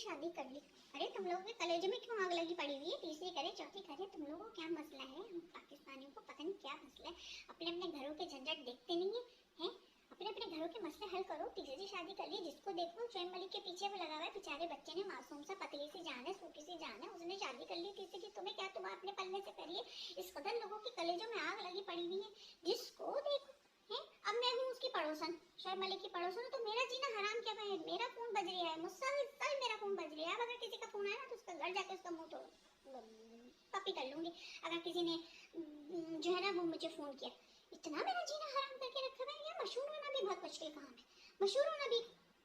शादी कर ली। अरे तुम लोगों के कलेजे में क्यों आग लगी पड़ी हुई है? तीसरी करे चौथी करे, तुम लोगों को क्या मसला है? हम पाकिस्तानियों को पता नहीं क्या मसला है, अपने अपने घरों के झंझट देखते नहीं है, हैं? अपने अपने घरों के मसले हल करो। तीसरी शादी कर ली, जिसको देखो शोएब मलिक के पीछे वो लगा हुआ है। बेचारे बच्चे ने, मासूम सा पतली सी जान है, सूखी सी जान है, उसने शादी कर ली तीसरी। तुम्हें क्या, तुम अपने पल्ले से करिए। इस कदर लोगों के कलेजों में आग लगी पड़ी हुई है, जिसको देखो है। अब मैं हूँ उसकी पड़ोसन, शोएब मलिक की पड़ोसन, तो मेरा जीना हराम क्या है? मेरा फोन बज रहा है, मुसलसल मेरा फोन बज रहा है। अब अगर किसी का फोन आया ना तो उसका घर जाके उसका मुंह तोड़ पपी कर लूंगी। अगर किसी ने जो है ना वो मुझे फोन किया, इतना मेरा जीना हराम करके रखा है। यार मशहूर होना भी बहुत मुश्किल काम है, मशहूर होना भी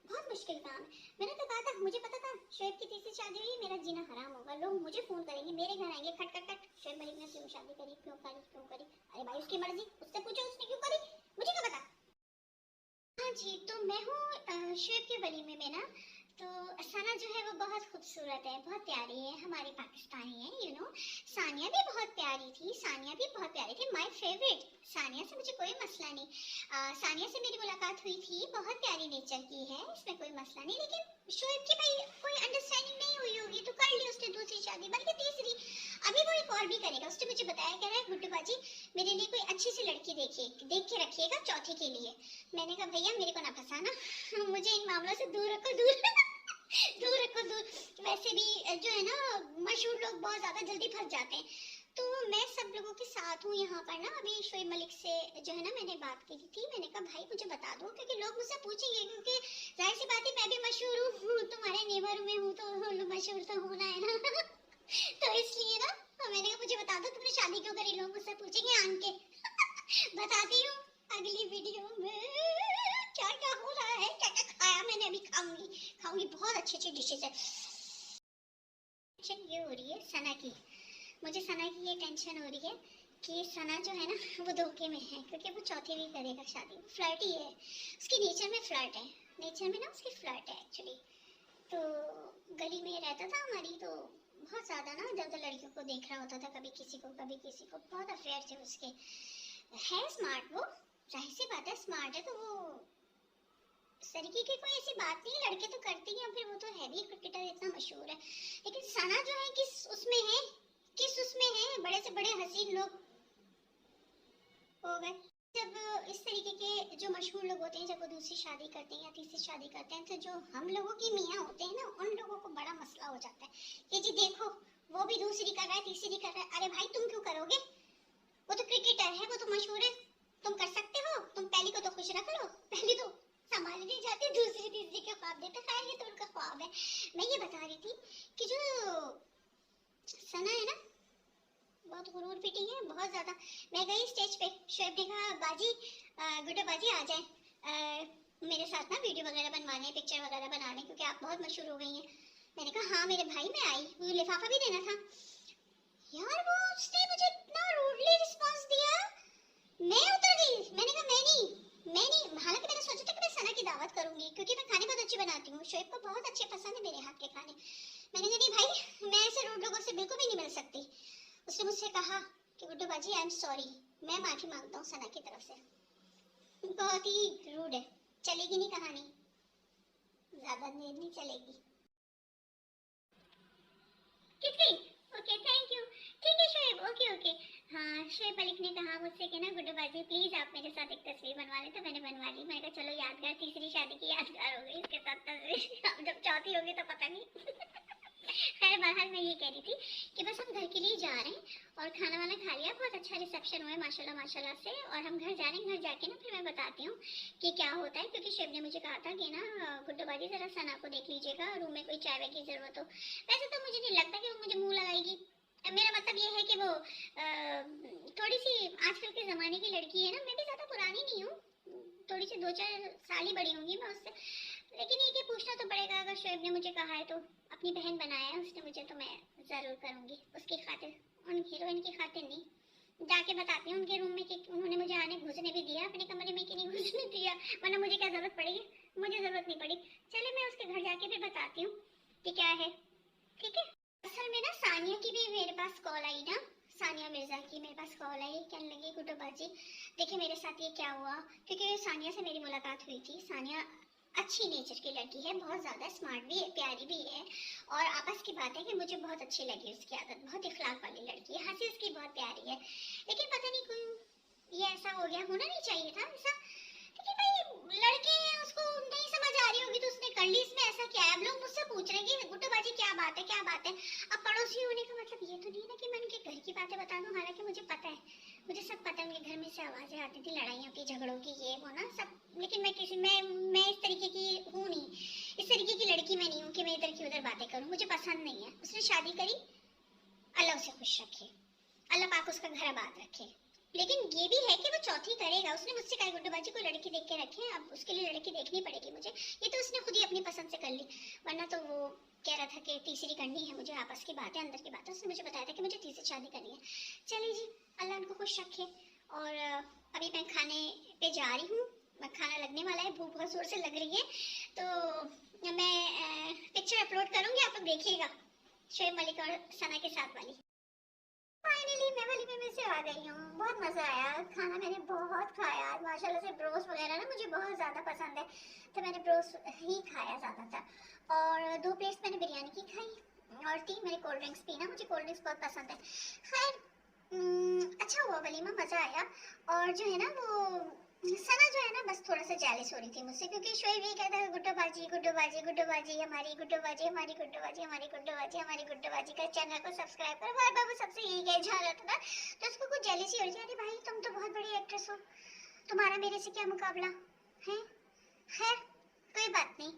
बहुत मुश्किल काम है। मैंने तो कहा था, मुझे पता था शोएब की तीसरी शादी हुई, मेरा जीना हराम होगा। लोग मुझे फोन करेंगे, मेरे घर आएंगे, खट खट खट, शोएब मलिक ने क्यों शादी करी, क्यों करी, क्यों करी? अरे भाई उसकी मर्जी, उससे पूछो उसने क्यों करी, मुझे क्या पता। हाँ जी, तो मैं हूँ शोएब के वलीमे में ना। तो सना जो है वो बहुत खूबसूरत है, बहुत प्यारी है, हमारी पाकिस्तानी है, यू नो। सानिया भी बहुत प्यारी थी, सानिया भी बहुत प्यारी थी, माय फेवरेट। सानिया से मुझे कोई मसला नहीं। सानिया से मेरी मुलाकात हुई थी, बहुत प्यारी नेचर की है, इसमें कोई मसला नहीं। लेकिन शोएब की भाई कोई अंडरस्टैंडिंग नहीं हुई होगी तो कर ली उसने दूसरी शादी, बल्कि तीसरी। अभी वो एक और भी करेगा। उसने मुझे बताया, कह रहा है गुड्डू बाजी मेरे लिए कोई अच्छी सी लड़की देखिए, देख के रखिएगा चौथी के लिए। मैंने कहा भैया मेरे को ना फंसाना, मुझे इन मामलों से दूर रखो, दूर दूर रखो, दूर। वैसे भी जो है ना मशहूर लोग बहुत ज्यादा जल्दी फंस जाते हैं। तो मैं सब लोगों के साथ हूँ यहाँ पर ना। अभी शोएब मलिक से जो है ना मैंने बात की थी, मैंने कहा भाई मुझे बता दो, क्योंकि लोग मुझसे पूछेंगे, क्योंकि जाहिर सी बात है मैं भी मशहूर हूँ, तुम्हारे नेबर में हूँ, तो मशहूर तो होना है ना तो इसलिए ना मैंने कहा मुझे बता दो तुमने शादी क्यों करी, लोग मुझसे पूछेंगे आन के बताती हूँ अगली वीडियो में क्या क्या हो रहा है, क्या क्या खाया मैंने। अभी खाऊंगी खाऊंगी, बहुत अच्छी अच्छी डिशेज है। टेंशन ये हो रही है सना की, मुझे सना की ये टेंशन हो रही है कि सना जो है ना वो धोखे में है, क्योंकि वो चौथी भी करेगा शादी। फ्लर्ट ही है, उसकी नेचर में फ्लर्ट है, नेचर में ना उसकी फ्लर्ट है एक्चुअली। तो गली में रहता था हमारी, तो बहुत ज़्यादा ना इधर उधर लड़कियों को देख रहा होता था, कभी किसी को कभी किसी को, बहुत अफेयर थे उसके। है स्मार्ट वो, जाहिर सी बात है स्मार्ट है, तो वो इस तरीके की कोई ऐसी बात नहीं, लड़के तो करते ही हैं, फिर वो तो है भी क्रिकेटर, इतना मशहूर है। लेकिन सना जो है किस उसमें है, किस उसमें है, बड़े से बड़े हसीन लोग हो गए। जब इस तरीके के जो मशहूर लोग होते हैं, जब वो दूसरी शादी करते हैं या तीसरी शादी करते हैं, तो जो हम लोगों की मियाँ होते हैं ना, उन लोगों को बड़ा मसला हो जाता है कि जी देखो वो भी दूसरी कर रहा है, तीसरी कर रहा है। अरे भाई तुम क्यों करोगे, वो तो क्रिकेटर है, वो तो मशहूर है, तुम कर सकते हो। तुम पहली को तो खुश रख लो, पहली तो संभाली नहीं जाती, दूसरी तीसरी के ख्वाब देते। खैर ये तो उनका ख्वाब है। मैं ये बता रही थी कि जो सना है ना बहुत गुरूर पीटी है, बहुत ज्यादा। मैं गई स्टेज पे, शोएब ने कहा बाजी गुड्डू बाजी आ जाए मेरे साथ ना वीडियो वगैरह बनवाने, पिक्चर वगैरह बनाने, क्योंकि आप बहुत मशहूर हो गई हैं। मैंने कहा हाँ मेरे भाई मैं आई, मुझे लिफाफा भी देना था। यार वो उसने मुझे इतना रूडली रिस्पांस दिया, मैं उतर गई। मैंने कहा मैं नहीं, हालांकि मैंने सोचा था कि मैं सना की दावत करूंगी, क्योंकि मैं खाने बहुत अच्छी बनाती हूँ, शोएब को बहुत अच्छे पसंद है मेरे हाथ के खाने। मैंने कहा नहीं भाई मैं ऐसे रूड लोगों से बिल्कुल भी नहीं मिल सकती। उसने मुझसे कहा कि गुड्डू बाजी आई एम सॉरी, मैं माफी मांगता हूँ सना की तरफ से। बहुत ही रूड है, चलेगी नहीं कहानी, ज्यादा देर नहीं चलेगी। कितनी ओके थैंक यू, ठीक है शोएब, ओके ओके। हाँ शोएब मलिक ने कहा मुझसे कि ना गुड्डू बाजी प्लीज आप मेरे साथ एक तस्वीर बनवा लें, तो मैंने बनवा ली। मैंने कहा चलो यादगार, तीसरी शादी की यादगार हो गई इसके साथ तस्वीर अब जब चौथी होगी तो पता नहीं खैर बहरहाल मैं ये कह रही थी कि बस हम घर के लिए जा रहे हैं और खाना वाना खा लिया, बहुत अच्छा रिसेप्शन हुआ है माशाल्लाह माशाल्लाह से, और हम घर जा रहे हैं। घर जाके ना फिर मैं बताती हूँ कि क्या होता है, क्योंकि शोएब ने मुझे कहा था कि ना गुड्डू बाजी जरा सना को देख लीजिएगा, रूम में कोई चाय वाय की जरूरत हो। वैसे तो मुझे नहीं लगता कि वो मुझे मुंह लगाएगी, मेरा मतलब ये है कि वो थोड़ी सी आजकल के ज़माने की लड़की है ना, मैं भी ज़्यादा पुरानी नहीं हूँ, थोड़ी सी 2-4 साल ही बड़ी होंगी मैं उससे। लेकिन ये कि पूछना तो पड़ेगा, अगर शोएब ने मुझे कहा है तो, अपनी बहन बनाया है उसने मुझे, तो मैं ज़रूर करूँगी उसकी खातिर, उन हीरोइन की खातिर नहीं। जाके बताती हूँ उनके रूम में कि उन्होंने मुझे आने घुसने भी दिया अपने कमरे में कि नहीं घुसने दिया, वरना मुझे क्या ज़रूरत पड़ेगी, मुझे ज़रूरत नहीं पड़ी। चले मैं उसके घर जाके फिर बताती हूँ कि क्या है, ठीक है। असल में ना सानिया की भी मेरे पास कॉल आई ना, सानिया मिर्जा की मेरे पास कॉल आई, कहने लगी गुड्डू बाजी देखिए मेरे साथ ये क्या हुआ, क्योंकि सानिया से मेरी मुलाकात हुई थी। सानिया अच्छी नेचर की लड़की है, बहुत ज़्यादा स्मार्ट भी है, प्यारी भी है। और आपस की बात है कि मुझे बहुत अच्छी लगी उसकी आदत, बहुत इखलाक वाली लड़की है, हंसी उसकी बहुत प्यारी है। लेकिन पता नहीं क्यों ये ऐसा हो गया, होना नहीं चाहिए था ऐसा। लेकिन भाई लड़के हैं, उसको नहीं समझ आ रही होगी तो उसने कर ली, इसमें ऐसा क्या है। अब लोग मुझसे पूछ रहे हैं कि गुड्डूबाजी क्या बात है, क्या बात है। अब पड़ोसी होने का मतलब ये तो नहीं है ना कि मैं उनके घर की बातें बता दूं, हालांकि मुझे पता है, मुझे सब पता है। उनके घर में से आवाजें आती थी लड़ाइयों की, झगड़ों की, ये वो ना सब। लेकिन मैं इस तरीके की हूँ नहीं, इस तरीके की लड़की मैं नहीं हूँ कि मैं इधर की उधर बातें करूँ, मुझे पसंद नहीं है। उसने शादी करी, अल्लाह उसे खुश रखे, अल्लाह पाक उसका घर आबाद रखे। लेकिन ये भी है कि वो चौथी करेगा। उसने मुझसे कहा गुड्डूबाजी को लड़की देख के रखे, अब उसके लिए लड़की देखनी पड़ेगी मुझे। ये तो उसने खुद ही अपनी पसंद से कर ली, वरना तो वो कह रहा था कि तीसरी करनी है मुझे, आपस की बातें, अंदर की बातें। उसने मुझे बताया था कि मुझे तीसरी शादी करनी है। चलिए जी, अल्लाह उनको खुश रखे। और अभी मैं खाने पे जा रही हूँ, खाना लगने वाला है, भूख बहुत जोर से लग रही है। तो मैं पिक्चर अपलोड करूँगी, आप लोग देखिएगा, शोएब मलिक और सना के साथ वाली। फाइनली मैं वलीमे में से आ गई हूँ, बहुत मज़ा आया। खाना मैंने बहुत खाया माशाल्लाह से। ब्रोस्ट वगैरह ना मुझे बहुत ज़्यादा पसंद है, तो मैंने ब्रोस्ट ही खाया ज़्यादातर। और 2 प्लेट्स मैंने बिरयानी की खाई, और 3 मैंने कोल्ड ड्रिंक्स पी ना, मुझे कोल्ड ड्रिंक्स बहुत पसंद है। खैर अच्छा हुआ, वलीमा मज़ा आया। और जो है ना वो सना जो है ना, बस थोड़ा सा जेलस हो रही थी मुझसे, क्योंकि शोएब ये कहता है गुड्डूबाजी गुड्डूबाजी गुड्डूबाजी हमारी, गुड्डूबाजी हमारी, गुड्डूबाजी हमारी, गुड्डूबाजी हमारी, गुड्डूबाजी का चैनल को सब्सक्राइब करो। भाई बाबू सबसे यही कह जा रहा था ना, तो उसको कुछ जेलसी हो रही थी। अरे भाई तुम तो बहुत बड़ी एक्ट्रेस हो, तुम्हारा मेरे से क्या मुकाबला है। खैर कोई बात नहीं,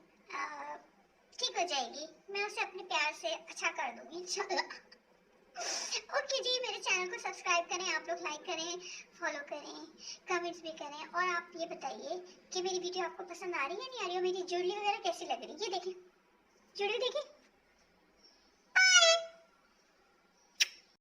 ठीक हो जाएगी, मैं उसे अपने प्यार से अच्छा कर दूंगी इंशाल्लाह। ओके जी, मेरे चैनल को सब्सक्राइब करें, आप लोग लाइक करें, फॉलो करें, कमेंट्स भी करें। और आप ये बताइए कि मेरी वीडियो आपको पसंद आ रही है नहीं आ रही, हो मेरी ज्वेलरी वगैरह कैसी लग रही है। ये देखें, ज्वेलरी देखें,